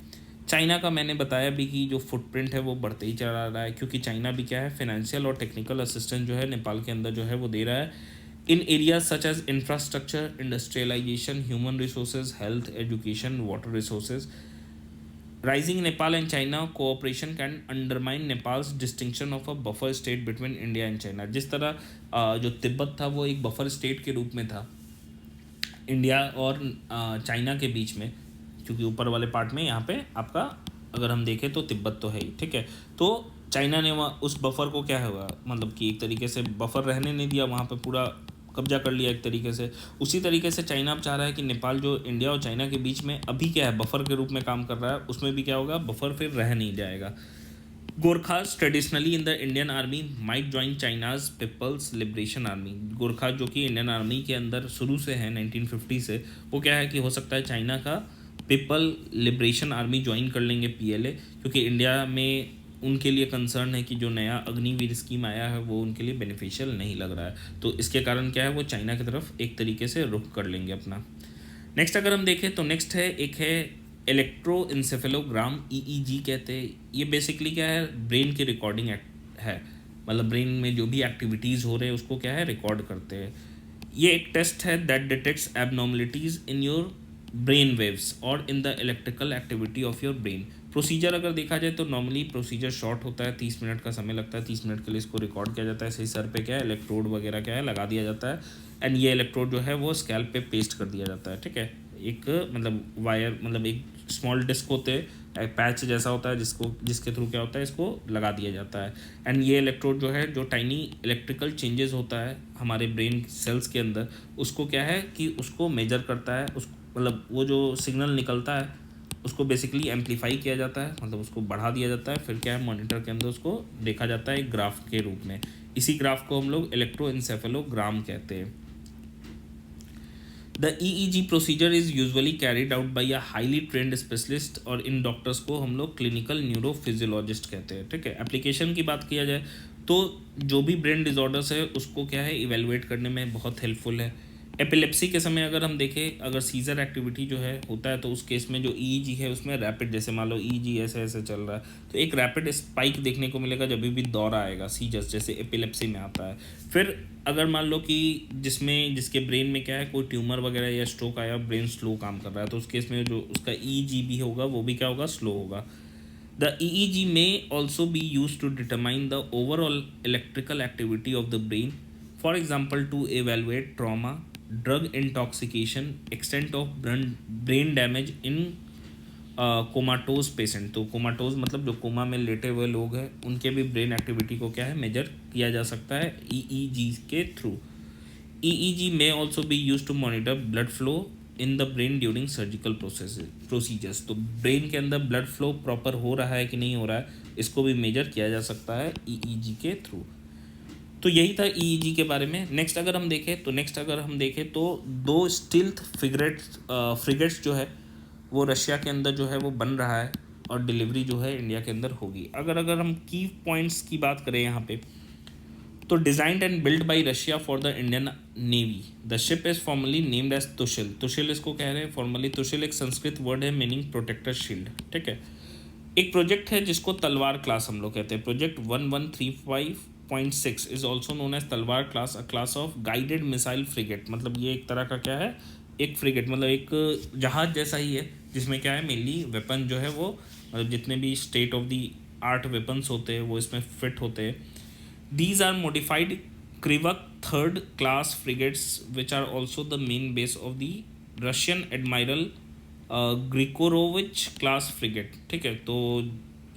चाइना का मैंने बताया भी कि जो फुटप्रिंट है वो बढ़ते ही चला रहा है, क्योंकि चाइना भी क्या है फाइनेंशियल और टेक्निकल असिस्टेंस जो है नेपाल के अंदर जो है वो दे रहा है in areas such as infrastructure, industrialization, human resources, health, education, water resources. Rising Nepal and China cooperation can undermine Nepal's distinction of a buffer state between India and China। जिस तरह जो तिब्बत था वो एक बफर स्टेट के रूप में था इंडिया और चाइना के बीच में, क्योंकि ऊपर वाले पार्ट में यहाँ पे आपका अगर हम देखें तो तिब्बत तो है ही, ठीक है। तो चाइना ने वहाँ उस बफर को क्या हुआ, मतलब कि एक तरीके से बफर रहने नहीं दिया, वहाँ पे पूरा कब्जा कर लिया एक तरीके से। उसी तरीके से चाइना अब चाह रहा है कि नेपाल जो इंडिया और चाइना के बीच में अभी क्या है बफर के रूप में काम कर रहा है, उसमें भी क्या होगा, बफर फिर रह नहीं जाएगा। Gorkhas traditionally in the Indian army might join China's people's liberation army. Gorkha जो कि इंडियन आर्मी के अंदर शुरू से है 1950 से, वो क्या है कि हो सकता है चाइना का पीपल लिबरेशन आर्मी ज्वाइन कर लेंगे, पीएलए, क्योंकि इंडिया में उनके लिए कंसर्न है कि जो नया अग्निवीर स्कीम आया है वो उनके लिए बेनिफिशियल नहीं लग रहा है, तो इसके कारण क्या है वो चाइना की तरफ एक तरीके से रुख कर लेंगे अपना। नेक्स्ट अगर हम देखें तो नेक्स्ट है एक है इलेक्ट्रोइंसेफेलोग्राम, ईईजी कहते हैं। ये बेसिकली क्या है, ब्रेन की रिकॉर्डिंग है, मतलब ब्रेन में जो भी एक्टिविटीज़ हो रहे हैं उसको क्या है रिकॉर्ड करते हैं। ये एक टेस्ट है that detects abnormalities in your brain waves और in the electrical activity of your brain. Procedure अगर देखा जाए तो नॉर्मली प्रोसीजर शॉर्ट होता है, 30 मिनट का समय लगता है, 30 मिनट के लिए इसको रिकॉर्ड किया जाता है। सही सर पे क्या है इलेक्ट्रोड वगैरह क्या है लगा दिया जाता है, एंड ये इलेक्ट्रोड जो है वो स्कैल्प पे पेस्ट कर दिया जाता है, ठीक है। एक मतलब वायर, मतलब एक स्मॉल डिस्क होते हैं, पैच जैसा होता है जिसके थ्रू क्या होता है इसको लगा दिया जाता है, एंड ये इलेक्ट्रोड जो है जो टाइनी इलेक्ट्रिकल चेंजेस होता है हमारे ब्रेन सेल्स के अंदर, उसको क्या है कि उसको मेजर करता है, उस मतलब वो जो सिग्नल निकलता है उसको बेसिकली एम्पलीफाई किया जाता है, मतलब उसको बढ़ा दिया जाता है, फिर क्या है मॉनिटर के अंदर उसको देखा जाता है एक ग्राफ के रूप में। इसी ग्राफ को हम लोग इलेक्ट्रोइंसेफेलोग्राम कहते हैं। The EEG procedure is usually carried out by a highly trend specialist, और इन डॉक्टर्स को हम लोग क्लिनिकल न्यूरोफिजियोलॉजिस्ट कहते हैं, ठीक है। एप्लीकेशन की बात किया जाए तो जो भी ब्रेन डिजॉर्डर्स है उसको क्या है इवेलुएट करने में बहुत हेल्पफुल है। एपिलेप्सी के समय अगर हम देखें, अगर सीजर एक्टिविटी जो है होता है तो उस केस में जो ईईजी है उसमें रैपिड, जैसे मान लो ईईजी ऐसे ऐसे चल रहा है तो एक रैपिड स्पाइक देखने को मिलेगा जब भी दौरा आएगा, सीजर्स जैसे एपिलेप्सी में आता है। फिर अगर मान लो कि जिसके ब्रेन में क्या है कोई ट्यूमर वगैरह या स्ट्रोक आया, ब्रेन स्लो काम कर रहा है, तो उस केस में जो उसका ईईजी भी होगा वो भी क्या होगा, स्लो होगा। The EEG may also be used to determine the overall electrical activity of the brain, for example, to evaluate trauma, drug intoxication, extent of brain damage in comatose patient. तो comatose मतलब जो coma में लेटे हुए लोग हैं उनके भी ब्रेन एक्टिविटी को क्या है मेजर किया जा सकता है ईईजी के through. EEG may also be used to monitor blood flow in the brain during surgical procedures. तो ब्रेन के अंदर ब्लड फ्लो प्रॉपर हो रहा है कि नहीं हो रहा है इसको भी मेजर किया जा सकता है ईईजी के थ्रू। तो यही था ईईजी के बारे में। नेक्स्ट अगर हम देखें तो दो स्टील्थ फ्रिगेट्स जो है वो रशिया के अंदर जो है वो बन रहा है, और डिलीवरी जो है इंडिया के अंदर होगी। अगर हम की पॉइंट्स की बात करें यहाँ पे, तो designed and build by Russia for the Indian navy. The ship is formally named as Tushil. Tushil इसको कह रहे हैं फॉर्मली। तुशिल एक संस्कृत वर्ड है मीनिंग प्रोटेक्टर शील्ड, ठीक है। एक प्रोजेक्ट है जिसको तलवार क्लास हम लोग कहते हैं। Project 1135.6 is also known as Talwar class, a class of guided missile frigate. मतलब ये एक तरह का क्या है, एक फ्रिगेट मतलब एक जहाज जैसा ही है जिसमें क्या है मेनली वेपन जो है वो मतलब जितने भी state of the art weapons होते हैं वो इसमें फिट होते हैं। These are modified Krivak third class frigates which are also the main base of the Russian Admiral Grigorovich class frigate, ठीक है। तो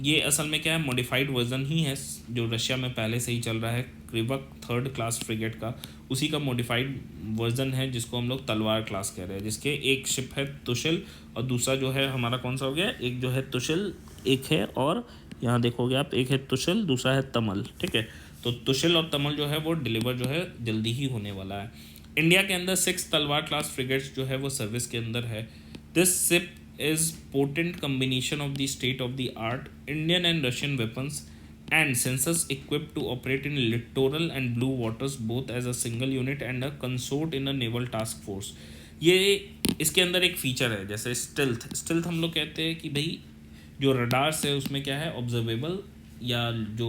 ये असल में क्या है मॉडिफाइड वर्जन ही है जो रशिया में पहले से ही चल रहा है, क्रिवक थर्ड क्लास फ्रिगेट का, उसी का मॉडिफाइड वर्जन है जिसको हम लोग तलवार क्लास कह रहे हैं, जिसके एक शिप है तुशिल और दूसरा जो है हमारा कौन सा हो गया, एक जो है तुशिल एक है और यहाँ देखोगे आप एक है तुशिल दूसरा है तमल, ठीक है। तो तुशिल और तमल जो है वो डिलीवर जो है जल्दी ही होने वाला है। इंडिया के अंदर 6 तलवार क्लास फ्रिगेट्स जो है वो सर्विस के अंदर है। This ship is potent combination of the state of the art Indian and Russian weapons and sensors equipped to operate in littoral and blue waters both as a single unit and a consort in a naval task force. ये इसके अंदर एक feature है जैसे stealth हम लोग कहते हैं कि भाई जो रडार्स है उसमें क्या है ऑब्जर्वेबल या जो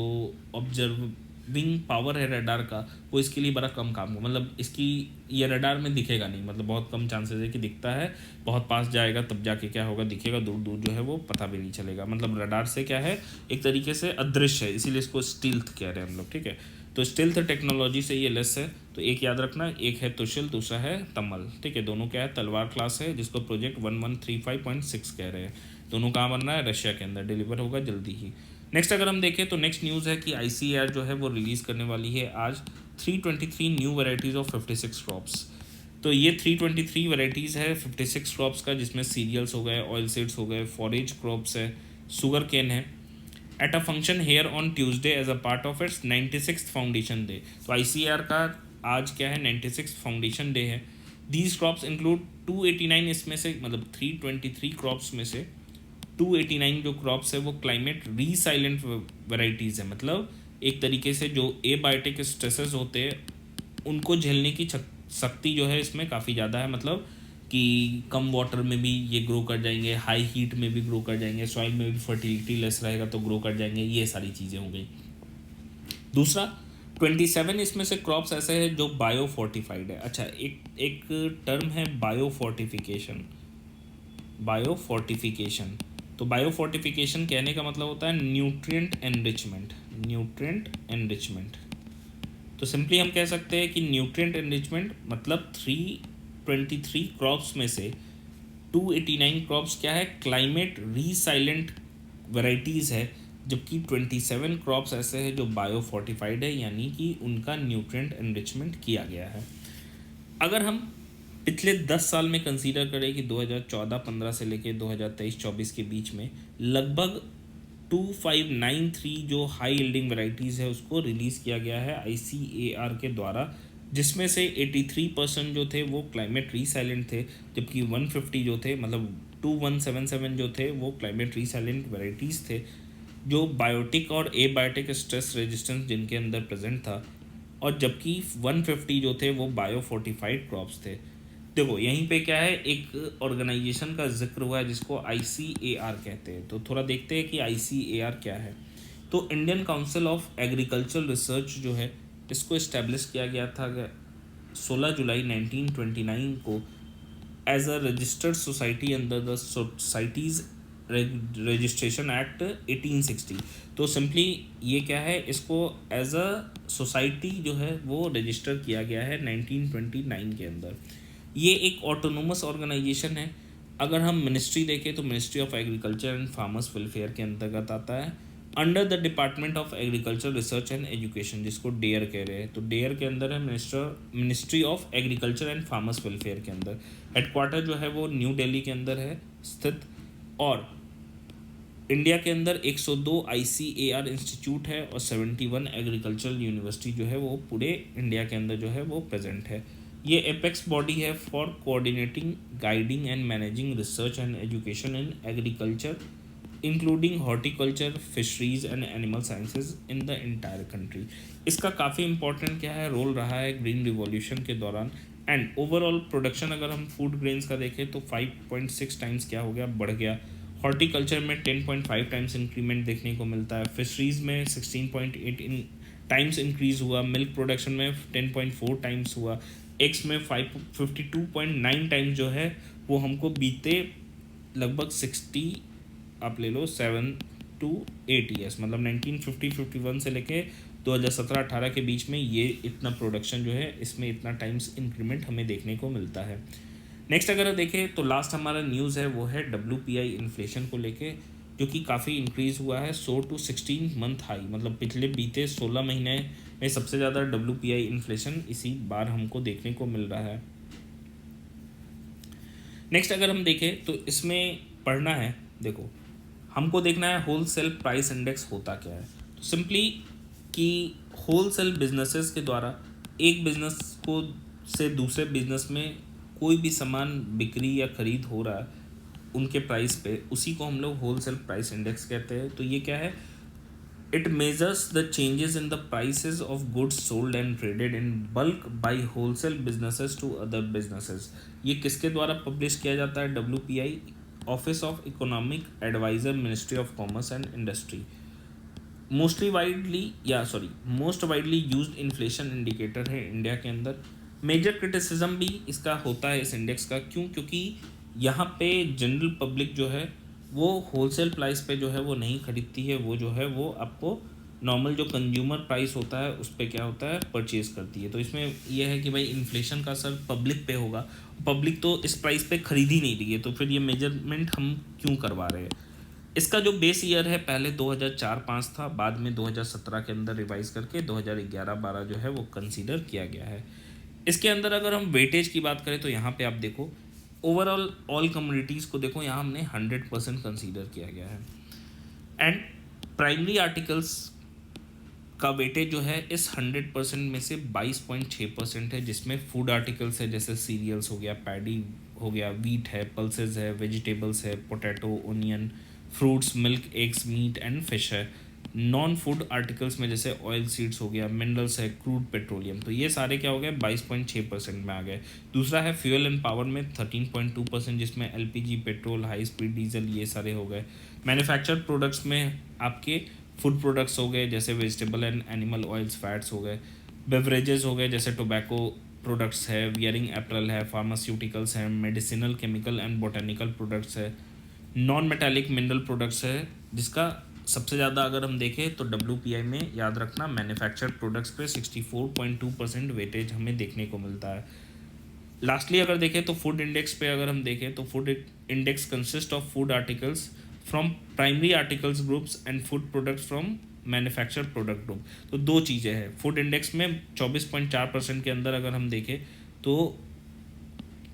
ऑब्जर्विंग पावर है रडार का वो इसके लिए बड़ा कम काम हो, मतलब इसकी ये रडार में दिखेगा नहीं, मतलब बहुत कम चांसेस है कि दिखता है, बहुत पास जाएगा तब जाके क्या होगा दिखेगा, दूर दूर जो है वो पता भी नहीं चलेगा, मतलब रडार से क्या है एक तरीके से अदृश्य है, इसीलिए इसको स्टील्थ कह रहे हैं हम लोग, ठीक है। तो स्टील्थ टेक्नोलॉजी से ये लेस है। तो एक याद रखना, एक है तुशिल दूसरा है तमल, ठीक है। दोनों क्या है तलवार क्लास है जिसको प्रोजेक्ट 1135.6 कह रहे हैं। दोनों कहाँ बन रहा है, रशिया के अंदर, डिलीवर होगा जल्दी ही। नेक्स्ट अगर हम देखें तो नेक्स्ट न्यूज़ है कि ICAR जो है वो रिलीज़ करने वाली है आज 323 न्यू वेराइटीज़ ऑफ 56 क्रॉप्स। तो ये 323 वेराइटीज़ है 56 क्रॉप्स का, जिसमें सीरियल्स हो गए, ऑयल सीड्स हो गए, फॉरेज क्रॉप्स है, शुगर केन है। At a function here on Tuesday as a part of its 96th foundation day. तो आईसीएआर का आज क्या है, 96th फाउंडेशन डे है। दीज क्रॉप्स इंक्लूड 289, इसमें से मतलब 323 क्रॉप्स में से 289 जो क्रॉप्स है वो क्लाइमेट रीसाइलेंट वेराइटीज़ है। मतलब एक तरीके से जो एबायोटिक स्ट्रेसेस होते हैं उनको झेलने की शक्ति जो है इसमें काफ़ी ज़्यादा है। मतलब कि कम वाटर में भी ये ग्रो कर जाएंगे, हाई हीट में भी ग्रो कर जाएंगे, सॉइल में भी फर्टिलिटी लेस रहेगा तो ग्रो कर जाएंगे, ये सारी चीज़ें हो गई। दूसरा 27 इसमें से क्रॉप्स ऐसे हैं जो बायो फोर्टिफाइड है। अच्छा, एक एक टर्म है बायो फोर्टिफिकेशन। बायो फोर्टिफिकेशन, तो बायो फोर्टिफिकेशन कहने का मतलब होता है न्यूट्रिएंट एनरिचमेंट। न्यूट्रिएंट एनरिचमेंट, तो सिंपली हम कह सकते हैं कि न्यूट्रिएंट एनरिचमेंट मतलब 323 क्रॉप्स में से 289 क्रॉप्स क्या है, क्लाइमेट रीसाइलेंट वेराइटीज़ है, जबकि 27 क्रॉप्स ऐसे हैं जो बायो फोर्टिफाइड है, यानी कि उनका न्यूट्रिएंट एनरिचमेंट किया गया है। अगर हम पिछले 10 साल में कंसीडर करें कि 2014-15 से लेके 2023-24 के बीच में लगभग 2593 जो हाई यील्डिंग वैरायटीज़ है उसको रिलीज़ किया गया है आईसीएआर के द्वारा, जिसमें से 83% जो थे वो क्लाइमेट रीसाइलेंट थे, जबकि 150 जो थे मतलब 2177 जो थे वो क्लाइमेट रीसाइलेंट वैराइटीज़ थे जो बायोटिक और एबायोटिक स्ट्रेस रेजिस्टेंस जिनके अंदर प्रेजेंट था, और जबकि 150 जो थे वो बायो फोर्टिफाइड क्रॉप्स थे। देखो यहीं पे क्या है, एक ऑर्गेनाइजेशन का जिक्र हुआ है जिसको आईसीएआर कहते हैं, तो थोड़ा देखते हैं कि आईसीएआर क्या है। तो Indian council of agricultural research जो है इसको इस्टेब्लिश किया गया था 16 जुलाई 1929 को as a registered society under the societies registration act 1860। तो सिंपली ये क्या है, इसको एज अ सोसाइटी जो है वो रजिस्टर किया गया है 1929 के अंदर। ये एक ऑटोनोमस ऑर्गेनाइजेशन है। अगर हम मिनिस्ट्री देखें तो ministry of agriculture and farmers welfare के अंतर्गत आता है, under the department of agriculture research and education, जिसको डेयर कह रहे हैं। तो डेयर के अंदर है ministry of agriculture and farmers welfare के अंदर। हेडक्वार्टर जो है वो न्यू दिल्ली के अंदर है स्थित, और इंडिया के अंदर 102 आईसीएआर इंस्टीट्यूट है और 71 एग्रीकल्चरल यूनिवर्सिटी जो है वो पूरे इंडिया के अंदर जो है वो प्रेजेंट है। ये एपेक्स बॉडी है for coordinating, guiding and managing research and education in agriculture including horticulture, fisheries and animal sciences in the entire country. इसका काफ़ी इंपॉर्टेंट क्या है रोल रहा है ग्रीन रिवॉल्यूशन के दौरान। एंड ओवरऑल प्रोडक्शन अगर हम फूड ग्रेन्स का देखें तो 5.6 टाइम्स क्या हो गया, बढ़ गया। हॉर्टिकल्चर में 10.5 टाइम्स इंक्रीमेंट देखने को मिलता है। फिशरीज़ में 16.8 टाइम्स इंक्रीज़ हुआ। मिल्क प्रोडक्शन में 10.4 टाइम्स हुआ। एग्स में 52.9 टाइम्स जो है वो हमको बीते लगभग 60 आप ले लो 7 to 8 ईयर्स, मतलब 1950-51 से लेके 2017-18 के बीच में ये इतना प्रोडक्शन जो है इसमें इतना टाइम्स इंक्रीमेंट हमें देखने को मिलता है। नेक्स्ट अगर देखें तो लास्ट हमारा न्यूज़ है वो है WPI इन्फ्लेशन को लेके, जो कि काफ़ी इंक्रीज़ हुआ है 100 to 16 मंथ हाई, मतलब पिछले बीते 16 महीने में सबसे ज़्यादा WPI इन्फ्लेशन इसी बार हमको देखने को मिल रहा है। नेक्स्ट अगर हम देखें तो इसमें पढ़ना है, देखो हमको देखना है होल सेल प्राइस इंडेक्स होता क्या है। तो सिंपली कि होल सेल बिजनेसेस के द्वारा एक बिजनेस को से दूसरे बिजनेस में कोई भी सामान बिक्री या खरीद हो रहा है उनके प्राइस पे, उसी को हम लोग होल सेल प्राइस इंडेक्स कहते हैं। तो ये क्या है, it measures the changes in the prices of goods sold and traded in bulk by wholesale businesses to other businesses. ये किसके द्वारा पब्लिश किया जाता है, WPI, office of economic adviser, ministry of commerce and industry. Most widely used inflation indicator है India के अंदर। Major criticism भी इसका होता है इस इंडेक्स का, क्यों, क्योंकि यहाँ पे जनरल पब्लिक जो है वो होलसेल प्राइस पे जो है वो नहीं खरीदती है, वो जो है वो आपको नॉर्मल जो कंज्यूमर प्राइस होता है उस पर क्या होता है परचेज करती है। तो इसमें यह है कि भाई इन्फ्लेशन का असर पब्लिक पे होगा, पब्लिक तो इस प्राइस पे खरीद ही नहीं रही है, तो फिर ये मेजरमेंट हम क्यों करवा रहे हैं। इसका जो बेस ईयर है पहले 2004-05 था, बाद में 2017 के अंदर रिवाइज करके 2011-12 जो है वो कंसीडर किया गया है। इसके अंदर अगर हम वेटेज की बात करें तो यहाँ पे आप देखो ओवरऑल ऑल कम्युनिटीज़ को देखो, यहाँ हमने 100% कंसीडर किया गया है। एंड प्राइमरी आर्टिकल्स का वेटेज जो है इस 100% में से 22.6% है, जिसमें फूड आर्टिकल्स है जैसे सीरियल्स हो गया, पैडी हो गया, वीट है, पल्सेस है, वेजिटेबल्स है, potato, onion, fruits, milk, eggs, meat and fish है। नॉन फूड आर्टिकल्स में जैसे ऑयल सीड्स हो गया, मिनरल्स है, क्रूड पेट्रोलियम, तो ये सारे क्या हो गए 22.6% में आ गए। दूसरा है फ्यूल एंड पावर में 13.2%, जिसमें LPG, petrol, high speed diesel ये सारे हो गए। मैन्युफैक्चर्ड प्रोडक्ट्स में आपके फूड प्रोडक्ट्स हो गए जैसे vegetable and animal oils, fats हो गए। बेवरेजेस हो गए जैसे टोबैको प्रोडक्ट्स है, वियरिंग एप्रल है, फार्मास्यूटिकल्स है, medicinal, chemical and botanical products है। नॉन मेटालिक मिनरल प्रोडक्ट्स है, जिसका सबसे ज़्यादा अगर हम देखें तो WPI में याद रखना मैन्युफैक्चर्ड प्रोडक्ट्स पे 64.2% वेटेज हमें देखने को मिलता है। लास्टली अगर देखें तो फूड इंडेक्स पे अगर हम देखें तो food index consist of food articles from primary articles groups and food products from manufactured product group. तो दो चीज़ें हैं, फूड इंडेक्स में 24.4% के अंदर अगर हम देखें तो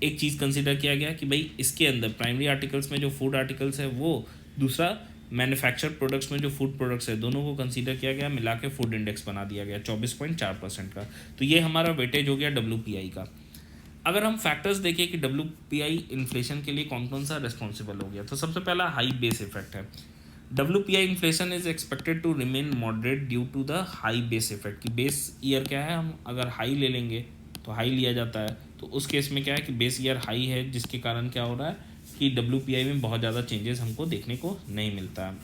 एक चीज़ कंसिडर किया गया कि भाई इसके अंदर प्राइमरी आर्टिकल्स में जो फूड आर्टिकल्स है वो, दूसरा मैन्युफैक्चर्ड प्रोडक्ट्स में जो फूड प्रोडक्ट्स है, दोनों को कंसीडर किया गया, मिला के फूड इंडेक्स बना दिया गया 24.4% का। तो ये हमारा वेटेज हो गया WPI का। अगर हम फैक्टर्स देखें कि WPI इन्फ्लेशन के लिए कौन कौन सा रिस्पॉन्सिबल हो गया, तो सबसे पहला हाई बेस इफेक्ट है। WPI inflation is expected to remain moderate due to the high base effect. कि बेस ईयर क्या है, हम अगर हाई ले लेंगे तो हाई लिया जाता है, तो उस केस में क्या है कि बेस ईयर हाई है, जिसके कारण क्या हो रहा है कि WPI में बहुत ज़्यादा चेंजेस हमको देखने को नहीं मिलता है।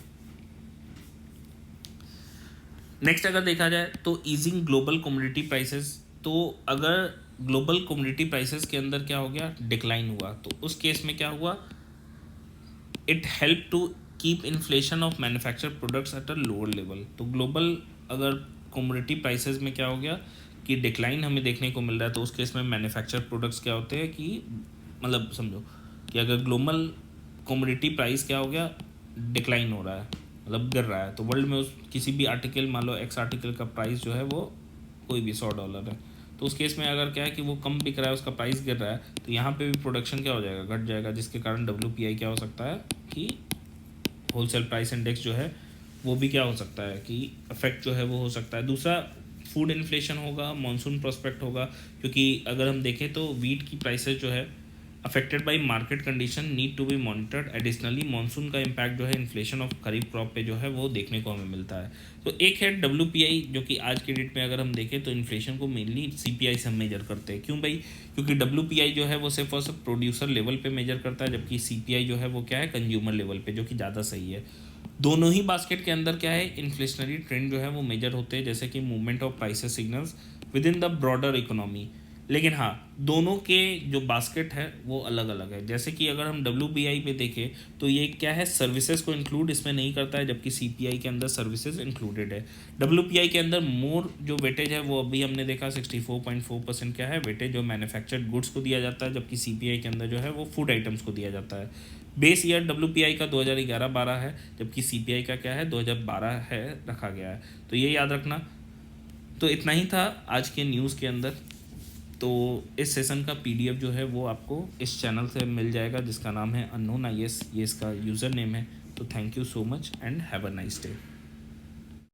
नेक्स्ट अगर देखा जाए तो ईजिंग ग्लोबल कमोडिटी प्राइसेस, तो अगर ग्लोबल कमोडिटी प्राइसेस के अंदर क्या हो गया, डिक्लाइन हुआ, तो उस केस में क्या हुआ, it help to keep inflation of manufactured products at a lower level. तो ग्लोबल अगर कमोडिटी प्राइसेस में क्या हो गया कि डिक्लाइन हमें देखने को मिल रहा है, तो उस केस में मैन्युफैक्चर्ड प्रोडक्ट्स क्या होते हैं कि मतलब समझो कि अगर ग्लोबल कमोडिटी प्राइस क्या हो गया, डिक्लाइन हो रहा है, मतलब गिर रहा है, तो वर्ल्ड में उस किसी भी आर्टिकल, मान लो एक्स आर्टिकल का प्राइस जो है वो कोई भी $100 है, तो उस केस में अगर क्या है कि वो कम बिक रहा है, उसका प्राइस गिर रहा है, तो यहाँ पे भी प्रोडक्शन क्या हो जाएगा, घट जाएगा, जिसके कारण WPI क्या हो सकता है कि होलसेल प्राइस इंडेक्स जो है वो भी क्या हो सकता है कि अफेक्ट जो है वो हो सकता है। दूसरा फूड इन्फ्लेशन होगा, मॉनसून प्रोस्पेक्ट होगा, क्योंकि अगर हम देखें तो वीट की प्राइसेस जो है affected by market condition need to be monitored. Additionally monsoon का इम्पैक्ट जो है इन्फ्लेशन ऑफ खरीफ क्रॉप पे जो है वो देखने को हमें मिलता है। तो एक है WPI, जो कि आज के डेट में अगर हम देखें तो इन्फ्लेशन को मेनली CPI से हम मेजर करते हैं। क्यों भाई, क्योंकि WPI जो है वो सिर्फ और सिर्फ प्रोड्यूसर लेवल पे मेजर करता है, जबकि CPI जो है वो क्या है कंज्यूमर लेवल पे, जो कि ज़्यादा सही है। दोनों ही बास्केट के अंदर क्या है, इन्फ्लेशनरी ट्रेंड जो है वो मेजर होते हैं, जैसे कि movement of prices signals with in the broader economy. लेकिन हाँ, दोनों के जो बास्केट है वो अलग अलग है। जैसे कि अगर हम WPI पे देखें तो ये क्या है, सर्विसेज को इंक्लूड इसमें नहीं करता है, जबकि CPI के अंदर सर्विसेज इंक्लूडेड है। WPI के अंदर मोर जो वेटेज है वो अभी हमने देखा 64.4% क्या है वेटेज जो मैन्युफैक्चर्ड गुड्स को दिया जाता है, जबकि CPI के अंदर जो है वो फूड आइटम्स को दिया जाता है। बेस ईयर WPI का 2011-12 है, जबकि CPI का क्या है 2012 है रखा गया है, तो ये याद रखना। तो इतना ही था आज के न्यूज़ के अंदर। तो इस सेशन का PDF जो है वो आपको इस चैनल से मिल जाएगा, जिसका नाम है अननोन IAS, ये इसका यूज़र नेम है। तो thank you so much and have a nice day.